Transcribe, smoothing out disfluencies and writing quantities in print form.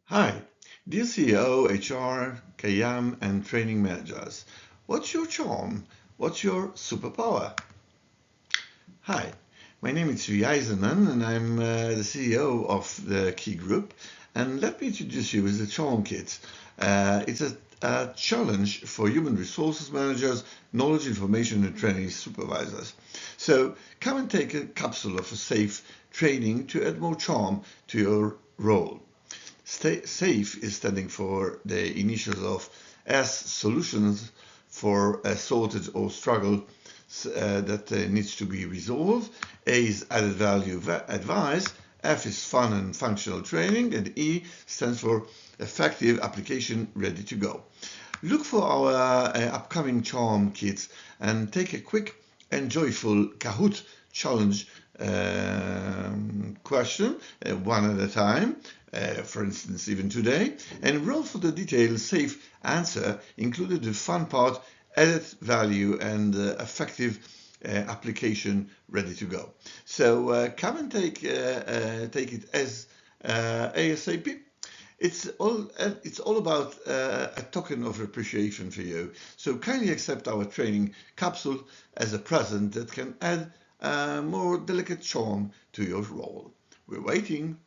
Hi, dear CEO, HR, KM, and training managers. What's your charm? What's your superpower? Hi, my name is Tzvi Eizenman, and I'm the CEO of the Key Group. And let me introduce you as the Charm Kit. It's a challenge for human resources managers, knowledge, information, and training supervisors. So come and take a capsule of a safe training to add more charm to your role. SAFE is standing for the initials of S, solutions for a sorted or struggle that needs to be resolved. A is added value advice. F is fun and functional training. And E stands for effective application ready to go. Look for our upcoming charm kits and take a quick and joyful Kahoot challenge question, one at a time, for instance, even today, and roll for the detailed safe answer, included the fun part, added value, and effective application ready to go. So come and take it as ASAP. It's all about a token of appreciation for you. So kindly accept our training capsule as a present that can add more delicate charm to your role. We're waiting.